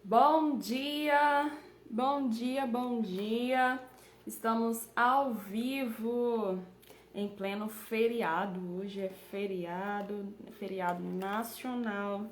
Bom dia, bom dia, bom dia. Estamos ao vivo em pleno feriado. Hoje é feriado nacional,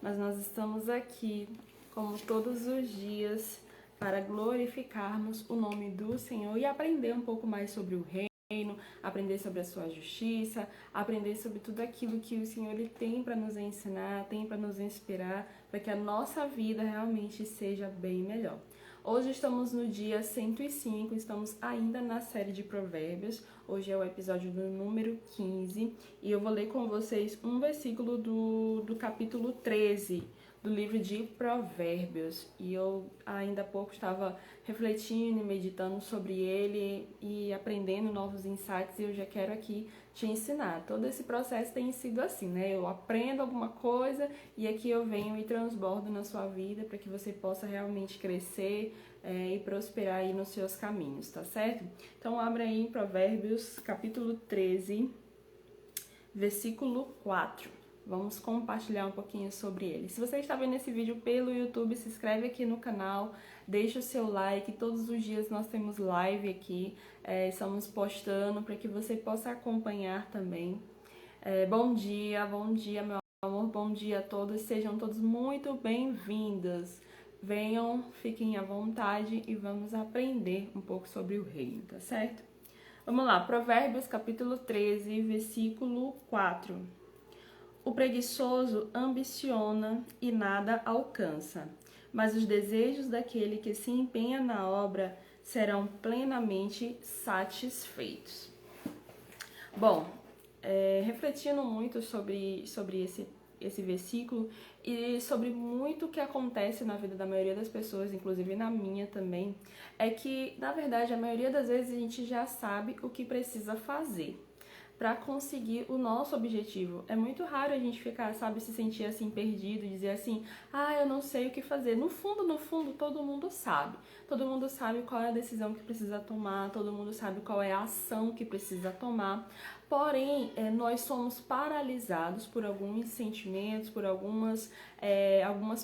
mas nós estamos aqui, como todos os dias, para glorificarmos o nome do Senhor e aprender um pouco mais sobre o reino, aprender sobre a sua justiça, aprender sobre tudo aquilo que o Senhor ele tem para nos ensinar, tem para nos inspirar, para que a nossa vida realmente seja bem melhor. Hoje estamos no dia 105, estamos ainda na série de Provérbios. Hoje é o episódio do número 15 e eu vou ler com vocês um versículo do capítulo 13 do livro de Provérbios. E eu ainda há pouco estava refletindo e meditando sobre ele e aprendendo novos insights, e eu já quero aqui te ensinar. Todo esse processo tem sido assim, né? Eu aprendo alguma coisa e aqui eu venho e transbordo na sua vida para que você possa realmente crescer e prosperar aí nos seus caminhos, tá certo? Então abra aí em Provérbios capítulo 13, versículo 4. Vamos compartilhar um pouquinho sobre ele. Se você está vendo esse vídeo pelo YouTube, se inscreve aqui no canal, deixa o seu like. Todos os dias nós temos live aqui, estamos postando para que você possa acompanhar também. Bom dia, meu amor, bom dia a todos. Sejam todos muito bem-vindos. Venham, fiquem à vontade e vamos aprender um pouco sobre o reino, tá certo? Vamos lá, Provérbios capítulo 13, versículo 4. O preguiçoso ambiciona e nada alcança, mas os desejos daquele que se empenha na obra serão plenamente satisfeitos. Bom, refletindo muito sobre esse versículo e sobre muito que acontece na vida da maioria das pessoas, inclusive na minha também, é que, na verdade, a maioria das vezes a gente já sabe o que precisa fazer para conseguir o nosso objetivo. É muito raro a gente ficar, sabe, se sentir assim perdido, dizer assim, eu não sei o que fazer. No fundo, todo mundo sabe. Todo mundo sabe qual é a decisão que precisa tomar, todo mundo sabe qual é a ação que precisa tomar. Porém, nós somos paralisados por alguns sentimentos, por algumas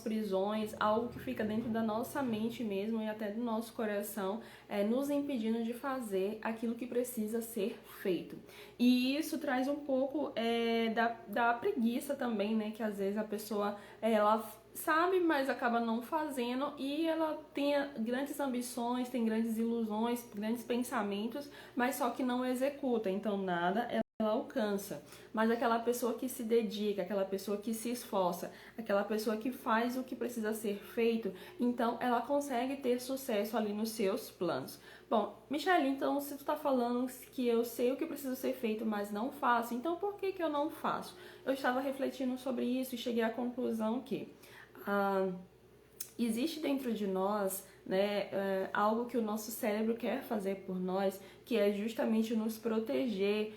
prisões, algo que fica dentro da nossa mente mesmo e até do nosso coração, nos impedindo de fazer aquilo que precisa ser feito. E isso traz um pouco da preguiça também, né? Que às vezes a pessoa ela sabe, mas acaba não fazendo, e ela tem grandes ambições, tem grandes ilusões, grandes pensamentos, mas só que não executa, então nada ela alcança. Mas aquela pessoa que se dedica, aquela pessoa que se esforça, aquela pessoa que faz o que precisa ser feito, então ela consegue ter sucesso ali nos seus planos. Bom, Michelle, então se tu tá falando que eu sei o que precisa ser feito, mas não faço, então por que eu não faço? Eu estava refletindo sobre isso e cheguei à conclusão que existe dentro de nós, né, algo que o nosso cérebro quer fazer por nós, que é justamente nos proteger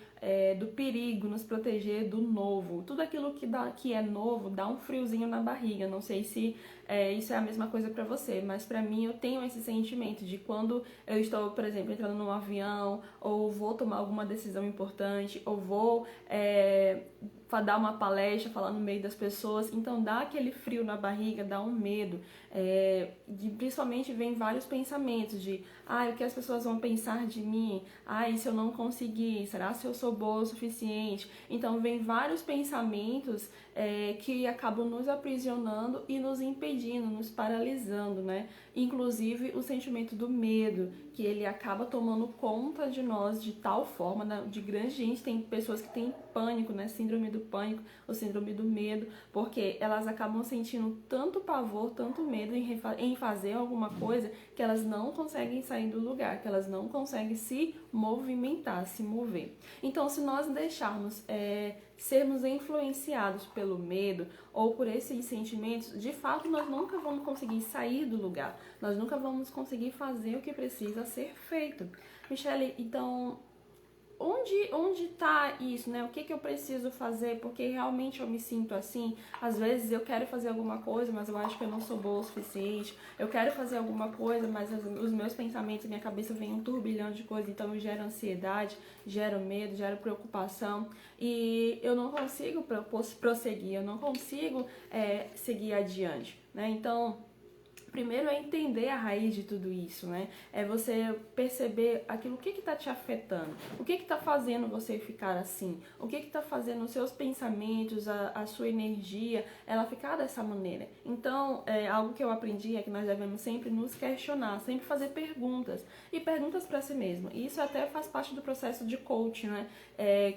do perigo, nos proteger do novo. Tudo aquilo que é novo dá um friozinho na barriga. Não sei se isso é a mesma coisa para você, mas para mim eu tenho esse sentimento de quando eu estou, por exemplo, entrando num avião, ou vou tomar alguma decisão importante, ou vou dar uma palestra, falar no meio das pessoas, então dá aquele frio na barriga, dá um medo, principalmente vem vários pensamentos de, o que as pessoas vão pensar de mim, e se eu não conseguir, será se eu sou boa o suficiente? Então vem vários pensamentos que acabam nos aprisionando e nos impedindo, nos paralisando, né? Inclusive o sentimento do medo, que ele acaba tomando conta de nós de tal forma, de grande gente, tem pessoas que têm pânico, né? Síndrome do pânico, ou síndrome do medo, porque elas acabam sentindo tanto pavor, tanto medo em fazer alguma coisa, que elas não conseguem sair do lugar, que elas não conseguem se movimentar, se mover. Então, se nós deixarmos sermos influenciados pelo medo ou por esses sentimentos, de fato nós nunca vamos conseguir sair do lugar, nós nunca vamos conseguir fazer o que precisa ser feito. Michelle, então onde tá isso, né? O que eu preciso fazer? Porque realmente eu me sinto assim. Às vezes eu quero fazer alguma coisa, mas eu acho que eu não sou boa o suficiente. Eu quero fazer alguma coisa, mas os meus pensamentos, minha cabeça vem um turbilhão de coisas, então eu gero ansiedade, gero medo, gero preocupação, e eu não consigo prosseguir, eu não consigo seguir adiante, né? Então Primeiro é entender a raiz de tudo isso, né? É você perceber aquilo, o que está te afetando, o que está fazendo você ficar assim, o que está fazendo os seus pensamentos, a sua energia, ela ficar dessa maneira. Então, algo que eu aprendi é que nós devemos sempre nos questionar, sempre fazer perguntas, e perguntas para si mesmo. E isso até faz parte do processo de coaching, né?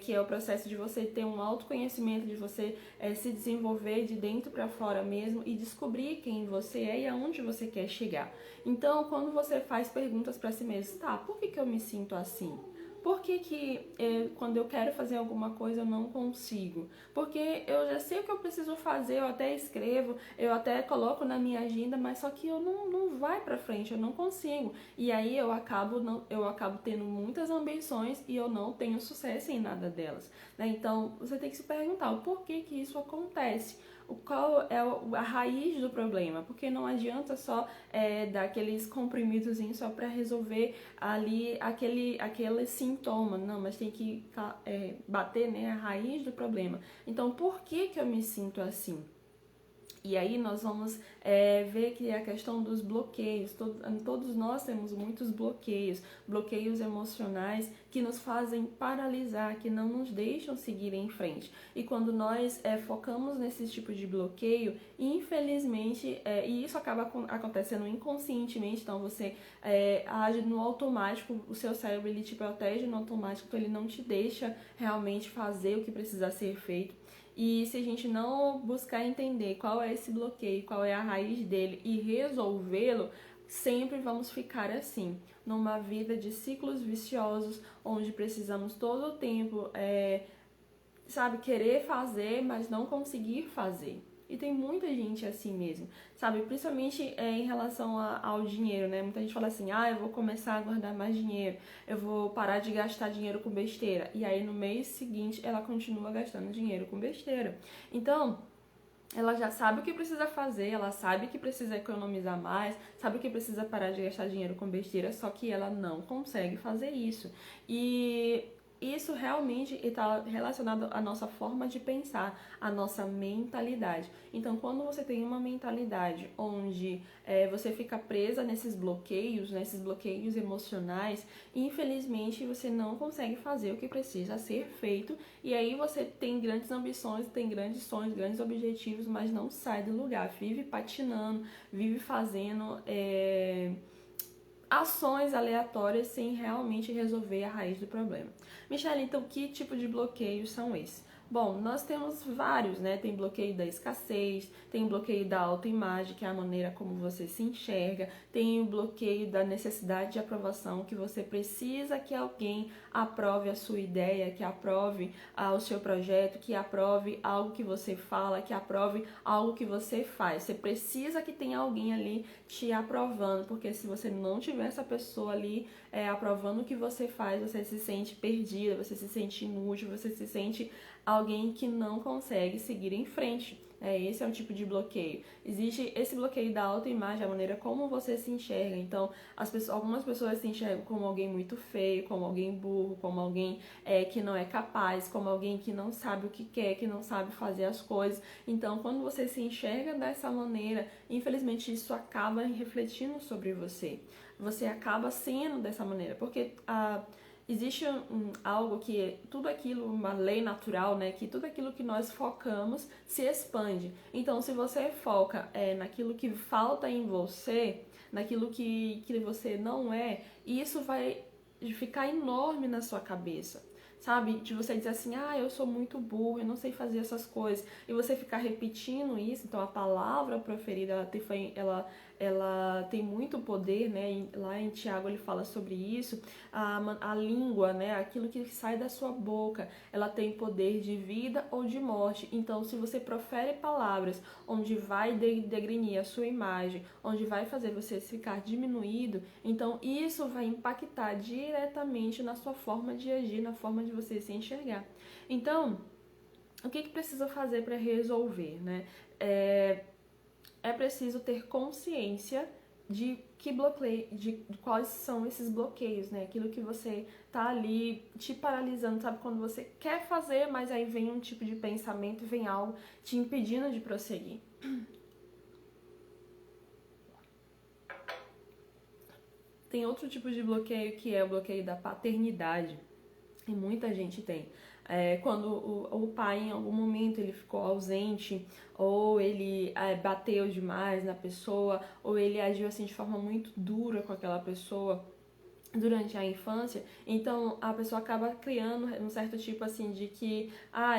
Que é o processo de você ter um autoconhecimento, de você se desenvolver de dentro para fora mesmo e descobrir quem você é e aonde você quer chegar. Então, quando você faz perguntas para si mesmo, tá, por que eu me sinto assim? Por que quando eu quero fazer alguma coisa eu não consigo? Porque eu já sei o que eu preciso fazer, eu até escrevo, eu até coloco na minha agenda, mas só que eu não vai pra frente, eu não consigo. E aí eu acabo tendo muitas ambições e eu não tenho sucesso em nada delas, né? Então, você tem que se perguntar o porquê que isso acontece. Qual é a raiz do problema, porque não adianta só dar aqueles comprimidos só para resolver ali aquele sintoma, não, mas tem que bater, né, a raiz do problema. Então, por que eu me sinto assim? E aí nós vamos ver que a questão dos bloqueios, todos nós temos muitos bloqueios emocionais que nos fazem paralisar, que não nos deixam seguir em frente. E quando nós focamos nesse tipo de bloqueio, infelizmente, e isso acaba acontecendo inconscientemente, então você age no automático, o seu cérebro ele te protege no automático, então ele não te deixa realmente fazer o que precisa ser feito. E se a gente não buscar entender qual é esse bloqueio, qual é a raiz dele e resolvê-lo, sempre vamos ficar assim, numa vida de ciclos viciosos, onde precisamos todo o tempo, querer fazer, mas não conseguir fazer. E tem muita gente assim mesmo, sabe? Principalmente em relação ao dinheiro, né? Muita gente fala assim, eu vou começar a guardar mais dinheiro, eu vou parar de gastar dinheiro com besteira. E aí no mês seguinte ela continua gastando dinheiro com besteira. Então, ela já sabe o que precisa fazer, ela sabe que precisa economizar mais, sabe que precisa parar de gastar dinheiro com besteira, só que ela não consegue fazer isso. E isso realmente está relacionado à nossa forma de pensar, à nossa mentalidade. Então, quando você tem uma mentalidade onde você fica presa nesses bloqueios emocionais, infelizmente você não consegue fazer o que precisa ser feito. E aí você tem grandes ambições, tem grandes sonhos, grandes objetivos, mas não sai do lugar, vive patinando, vive fazendo ações aleatórias sem realmente resolver a raiz do problema. Michelle, então que tipo de bloqueios são esses? Bom, nós temos vários, né? Tem bloqueio da escassez, tem bloqueio da autoimagem, que é a maneira como você se enxerga, tem o bloqueio da necessidade de aprovação, que você precisa que alguém aprove a sua ideia, que aprove o seu projeto, que aprove algo que você fala, que aprove algo que você faz. Você precisa que tenha alguém ali te aprovando, porque se você não tiver essa pessoa ali aprovando o que você faz, você se sente perdida, você se sente inútil, você se sente alguém que não consegue seguir em frente. Esse é um tipo de bloqueio. Existe esse bloqueio da autoimagem, a maneira como você se enxerga. Então, algumas pessoas se enxergam como alguém muito feio, como alguém burro, como alguém que não é capaz, como alguém que não sabe o que quer, que não sabe fazer as coisas. Então, quando você se enxerga dessa maneira, infelizmente isso acaba refletindo sobre você. Você acaba sendo dessa maneira, porque existe algo que tudo aquilo, uma lei natural, né? Que tudo aquilo que nós focamos se expande. Então, se você foca naquilo que falta em você, naquilo que você não é, isso vai ficar enorme na sua cabeça. Sabe? De você dizer assim, eu sou muito burro, eu não sei fazer essas coisas. E você ficar repetindo isso, então a palavra proferida, ela tem muito poder, né? Lá em Tiago ele fala sobre isso. A língua, né? Aquilo que sai da sua boca, ela tem poder de vida ou de morte. Então, se você profere palavras onde vai degrinir a sua imagem, onde vai fazer você ficar diminuído, então isso vai impactar diretamente na sua forma de agir, na forma de você se enxergar. Então, o que precisa fazer para resolver, né? É preciso ter consciência de quais são esses bloqueios, né? Aquilo que você tá ali te paralisando, sabe? Quando você quer fazer, mas aí vem um tipo de pensamento, vem algo te impedindo de prosseguir. tem outro tipo de bloqueio que é o bloqueio da paternidade. E muita gente tem. Quando o pai em algum momento ele ficou ausente, ou ele bateu demais na pessoa, ou ele agiu assim de forma muito dura com aquela pessoa durante a infância, então a pessoa acaba criando um certo tipo assim de que,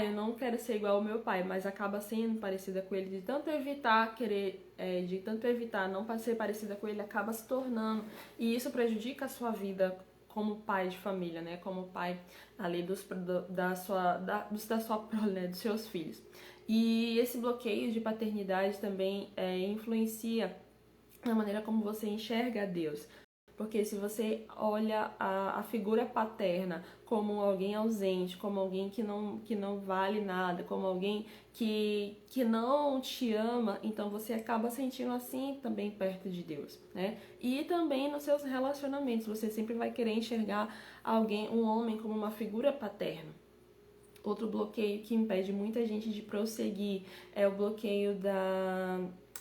eu não quero ser igual ao meu pai, mas acaba sendo parecida com ele, de tanto evitar não ser parecida com ele, acaba se tornando, e isso prejudica a sua vida como pai de família, né? Como pai ali da sua prole, né? Dos seus filhos. E esse bloqueio de paternidade também influencia na maneira como você enxerga Deus. Porque se você olha a figura paterna como alguém ausente, como alguém que não vale nada, como alguém que não te ama, então você acaba sentindo assim também perto de Deus, né? E também nos seus relacionamentos, você sempre vai querer enxergar um homem como uma figura paterna. Outro bloqueio que impede muita gente de prosseguir é o bloqueio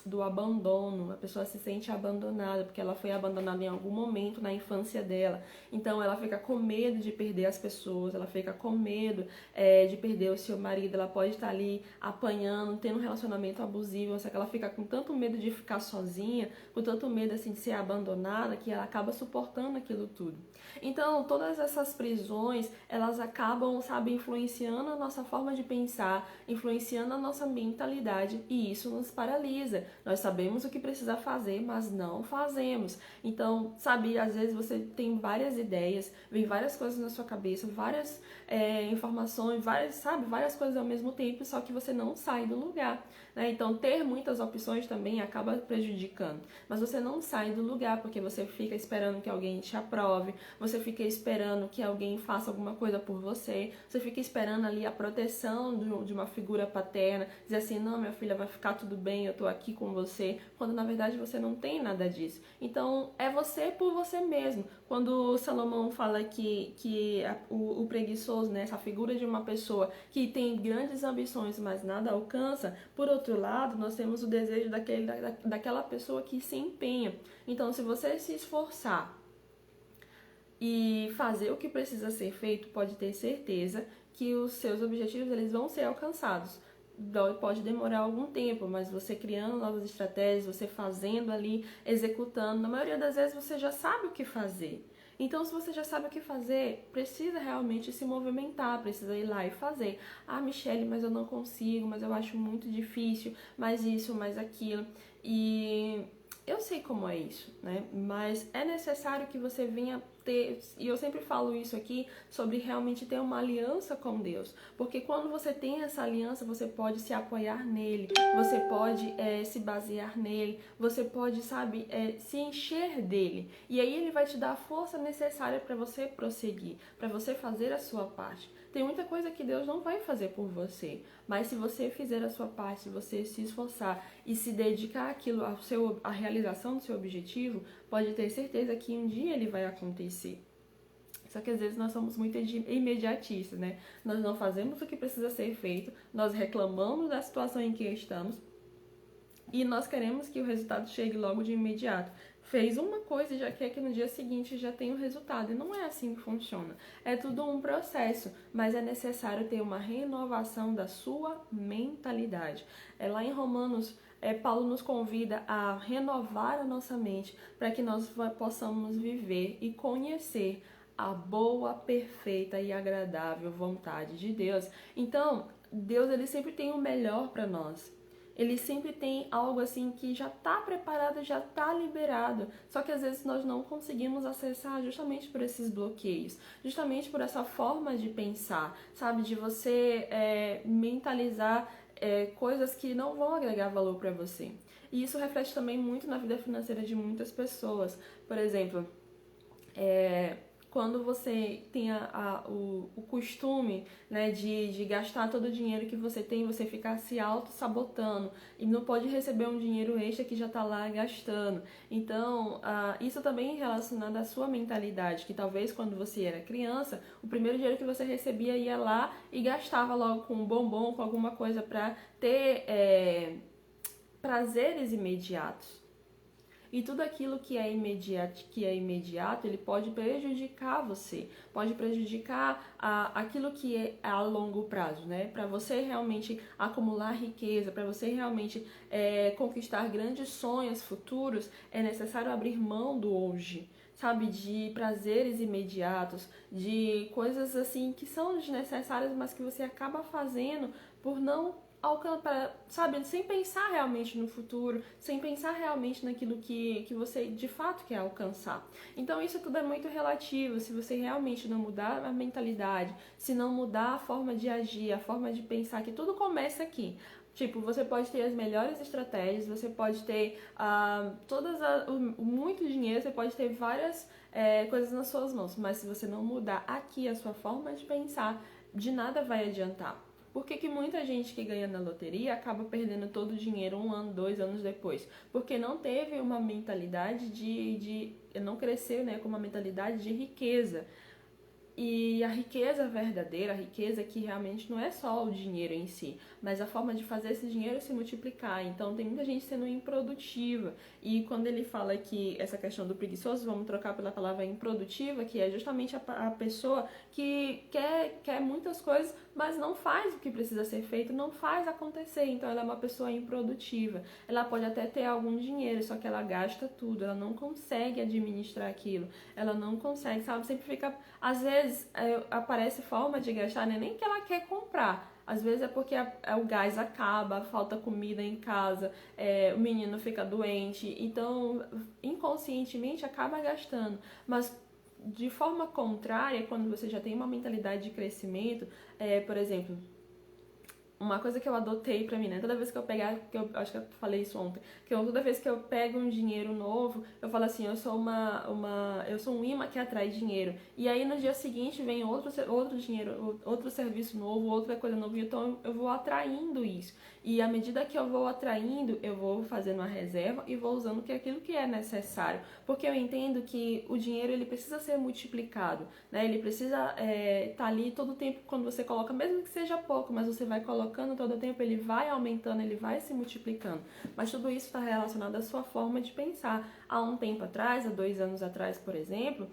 do abandono. A pessoa se sente abandonada porque ela foi abandonada em algum momento na infância dela. Então ela fica com medo de perder as pessoas, ela fica com medo de perder o seu marido. Ela pode estar ali apanhando, tendo um relacionamento abusivo, só que ela fica com tanto medo de ficar sozinha, com tanto medo assim de ser abandonada, que ela acaba suportando aquilo tudo. Então todas essas prisões, elas acabam, influenciando a nossa forma de pensar, influenciando a nossa mentalidade, e isso nos paralisa. Nós sabemos o que precisa fazer, mas não fazemos. Então, às vezes você tem várias ideias, vem várias coisas na sua cabeça, várias informações, várias coisas ao mesmo tempo, só que você não sai do lugar, né? Então, ter muitas opções também acaba prejudicando. Mas você não sai do lugar, porque você fica esperando que alguém te aprove, você fica esperando que alguém faça alguma coisa por você, você fica esperando ali a proteção de uma figura paterna, dizer assim, não, minha filha, vai ficar tudo bem, eu tô aqui com você, quando na verdade você não tem nada disso. Então, é você por você mesmo. Quando Salomão fala que o preguiçoso, né, essa figura de uma pessoa que tem grandes ambições, mas nada alcança, por outro lado, nós temos o desejo daquela pessoa que se empenha. Então, se você se esforçar e fazer o que precisa ser feito, pode ter certeza que os seus objetivos eles vão ser alcançados. Pode demorar algum tempo, mas você criando novas estratégias, você fazendo ali, executando, na maioria das vezes você já sabe o que fazer. Então, se você já sabe o que fazer, precisa realmente se movimentar, precisa ir lá e fazer. Michele, mas eu não consigo, mas eu acho muito difícil, mais isso, mais aquilo. E eu sei como é isso, né? Mas é necessário que você venha ter, e eu sempre falo isso aqui, sobre realmente ter uma aliança com Deus. Porque quando você tem essa aliança, você pode se apoiar nele, você pode se basear nele, você pode, se encher dele. E aí ele vai te dar a força necessária para você prosseguir, para você fazer a sua parte. Tem muita coisa que Deus não vai fazer por você, mas se você fizer a sua parte, se você se esforçar e se dedicar àquilo, à realização do seu objetivo, pode ter certeza que um dia ele vai acontecer. Só que às vezes nós somos muito imediatistas, né? Nós não fazemos o que precisa ser feito, nós reclamamos da situação em que estamos e nós queremos que o resultado chegue logo de imediato. Fez uma coisa e já quer que no dia seguinte já tenha o resultado. E não é assim que funciona. É tudo um processo, mas é necessário ter uma renovação da sua mentalidade. Lá em Romanos, Paulo nos convida a renovar a nossa mente para que nós possamos viver e conhecer a boa, perfeita e agradável vontade de Deus. Então, Deus ele sempre tem o melhor para nós. Ele sempre tem algo assim que já está preparado, já está liberado. Só que às vezes nós não conseguimos acessar justamente por esses bloqueios, justamente por essa forma de pensar, de você mentalizar coisas que não vão agregar valor para você. E isso reflete também muito na vida financeira de muitas pessoas. Por exemplo, quando você tem o costume, né, de gastar todo o dinheiro que você tem, você ficar se auto-sabotando e não pode receber um dinheiro extra que já está lá gastando. Então, isso também é relacionado à sua mentalidade, que talvez quando você era criança, o primeiro dinheiro que você recebia ia lá e gastava logo com um bombom, com alguma coisa para ter prazeres imediatos. E tudo aquilo que é imediato, ele pode prejudicar você, pode prejudicar aquilo que é a longo prazo, né? Para você realmente acumular riqueza, para você realmente conquistar grandes sonhos futuros, é necessário abrir mão do hoje, sabe, de prazeres imediatos, de coisas assim que são desnecessárias, mas que você acaba fazendo por não alcançar, sabe, sem pensar realmente no futuro, sem pensar realmente naquilo que você de fato quer alcançar. Então isso tudo é muito relativo. Se você realmente não mudar a mentalidade, se não mudar a forma de agir, a forma de pensar, que tudo começa aqui. Tipo, você pode ter as melhores estratégias, você pode ter muito dinheiro, você pode ter várias coisas nas suas mãos, mas se você não mudar aqui a sua forma de pensar, de nada vai adiantar. Por que muita gente que ganha na loteria acaba perdendo todo o dinheiro 1 ano, 2 anos depois? Porque não teve uma mentalidade não cresceu, né, com uma mentalidade de riqueza. E a riqueza verdadeira, a riqueza que realmente não é só o dinheiro em si, mas a forma de fazer esse dinheiro se multiplicar. Então tem muita gente sendo improdutiva. E quando ele fala que essa questão do preguiçoso, vamos trocar pela palavra improdutiva, que é justamente a pessoa que quer muitas coisas, mas não faz o que precisa ser feito, não faz acontecer. Então ela é uma pessoa improdutiva. Ela pode até ter algum dinheiro, só que ela gasta tudo, ela não consegue administrar aquilo, ela não consegue, sabe? Sempre fica, às vezes, aparece forma de gastar, né? Nem que ela quer comprar. Às vezes é porque o gás acaba, falta comida em casa, o menino fica doente, então inconscientemente acaba gastando. Mas de forma contrária, quando você já tem uma mentalidade de crescimento, por exemplo, uma coisa que eu adotei pra mim, né? Toda vez que eu pegar, que eu acho que eu falei isso ontem, toda vez que eu pego um dinheiro novo, eu falo assim, eu sou eu sou um imã que atrai dinheiro. E aí no dia seguinte vem outro dinheiro, outro serviço novo, outra coisa nova, então eu vou atraindo isso. E à medida que eu vou atraindo, eu vou fazendo uma reserva e vou usando aquilo que é necessário. Porque eu entendo que o dinheiro, ele precisa ser multiplicado, né? Ele precisa estar ali todo o tempo, quando você coloca, mesmo que seja pouco, mas você vai colocando todo o tempo, ele vai aumentando, ele vai se multiplicando. Mas tudo isso está relacionado à sua forma de pensar. Há um tempo atrás, há 2 anos atrás, por exemplo,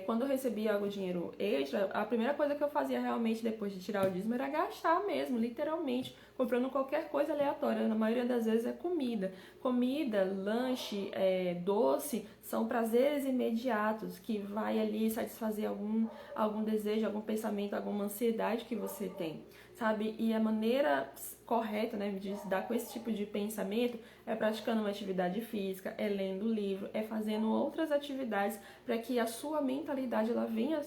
quando eu recebia algum dinheiro extra, a primeira coisa que eu fazia realmente depois de tirar o dízimo era gastar mesmo, literalmente, comprando qualquer coisa aleatória. Na maioria das vezes é comida. Comida, lanche, doce, são prazeres imediatos que vai ali satisfazer algum desejo, algum pensamento, alguma ansiedade que você tem, sabe? E a maneira correta, né, de se dar com esse tipo de pensamento é praticando uma atividade física, é lendo livro, é fazendo outras atividades para que a sua mentalidade ela venha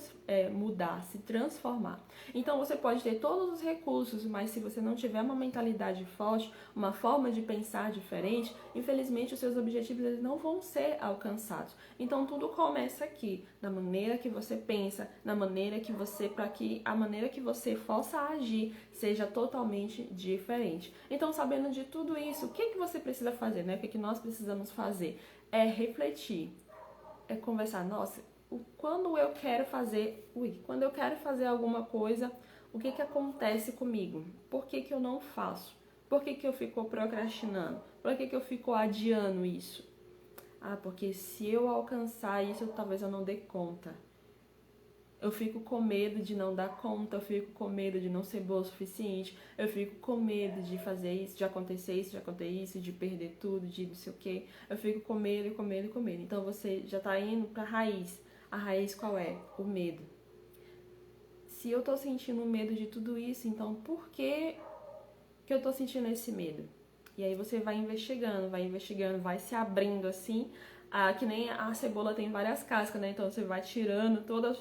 mudar, se transformar. Então você pode ter todos os recursos, mas se você não tiver uma mentalidade forte, uma forma de pensar diferente, infelizmente os seus objetivos eles não vão ser alcançados. Então tudo começa aqui, na maneira que você pensa, na maneira que você, para que a maneira que você possa agir seja totalmente diferente. Então, sabendo de tudo isso, o que você precisa fazer, né? O que nós precisamos fazer? É refletir, é conversar. Nossa, quando eu quero fazer alguma coisa, o que acontece comigo? Por que eu não faço? Por que eu fico procrastinando? Por que eu fico adiando isso? Porque se eu alcançar isso, talvez eu não dê conta. Eu fico com medo de não dar conta, eu fico com medo de não ser boa o suficiente, eu fico com medo de fazer isso, de acontecer isso, de perder tudo, de não sei o quê. Eu fico com medo, com medo, com medo. Então você já tá indo pra raiz. A raiz qual é? O medo. Se eu tô sentindo medo de tudo isso, então por que eu tô sentindo esse medo? E aí você vai investigando, vai se abrindo assim. Que nem a cebola tem várias cascas, né? Então você vai tirando todas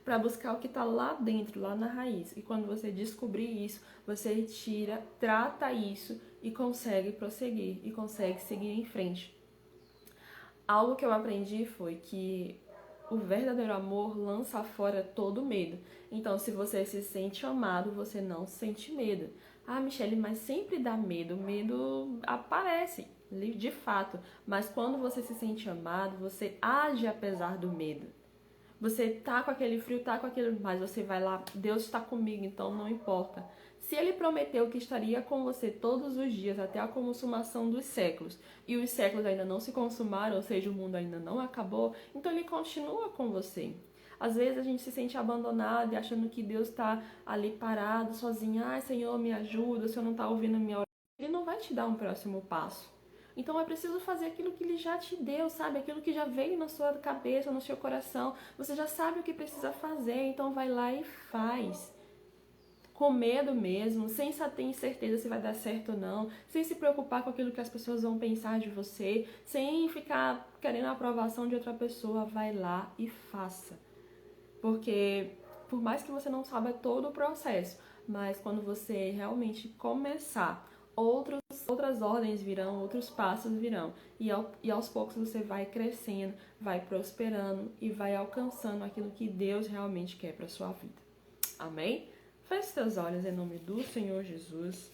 para buscar o que tá lá dentro, lá na raiz. E quando você descobrir isso, você tira, trata isso e consegue prosseguir e consegue seguir em frente. Algo que eu aprendi foi que o verdadeiro amor lança fora todo medo. Então, se você se sente amado, você não sente medo. Michele, mas sempre dá medo. O medo aparece, de fato. Mas quando você se sente amado, você age apesar do medo. Você tá com aquele frio, mas você vai lá, Deus está comigo, então não importa. Se ele prometeu que estaria com você todos os dias até a consumação dos séculos, e os séculos ainda não se consumaram, ou seja, o mundo ainda não acabou, então ele continua com você. Às vezes a gente se sente abandonado e achando que Deus está ali parado, sozinho. Ai, Senhor, me ajuda, o Senhor não está ouvindo a minha oração. Ele não vai te dar um próximo passo. Então é preciso fazer aquilo que Ele já te deu, sabe? Aquilo que já veio na sua cabeça, no seu coração. Você já sabe o que precisa fazer, então vai lá e faz. Com medo mesmo, sem ter incerteza se vai dar certo ou não, sem se preocupar com aquilo que as pessoas vão pensar de você, sem ficar querendo a aprovação de outra pessoa, vai lá e faça. Porque por mais que você não saiba todo o processo, mas quando você realmente começar, outras ordens virão, outros passos virão. E aos poucos você vai crescendo, vai prosperando e vai alcançando aquilo que Deus realmente quer para sua vida. Amém? Feche seus olhos em nome do Senhor Jesus.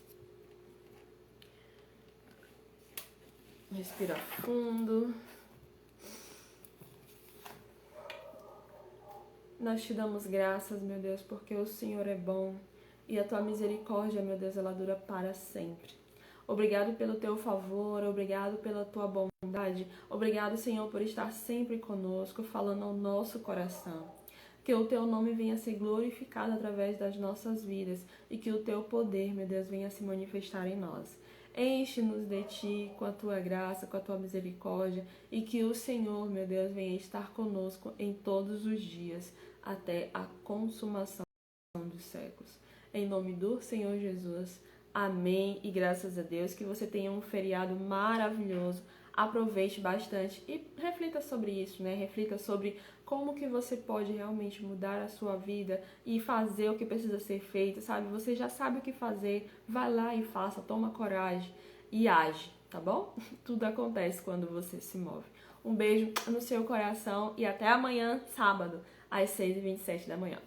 Respira fundo. Nós te damos graças, meu Deus, porque o Senhor é bom e a tua misericórdia, meu Deus, ela dura para sempre. Obrigado pelo teu favor, obrigado pela tua bondade, obrigado, Senhor, por estar sempre conosco, falando ao nosso coração. Que o teu nome venha a ser glorificado através das nossas vidas e que o teu poder, meu Deus, venha a se manifestar em nós. Enche-nos de ti com a tua graça, com a tua misericórdia e que o Senhor, meu Deus, venha estar conosco em todos os dias até a consumação dos séculos. Em nome do Senhor Jesus, amém e graças a Deus. Que você tenha um feriado maravilhoso. Aproveite bastante e reflita sobre isso, né? Reflita sobre como que você pode realmente mudar a sua vida e fazer o que precisa ser feito, sabe? Você já sabe o que fazer, vai lá e faça, toma coragem e age, tá bom? Tudo acontece quando você se move. Um beijo no seu coração e até amanhã, sábado, às 6h27 da manhã.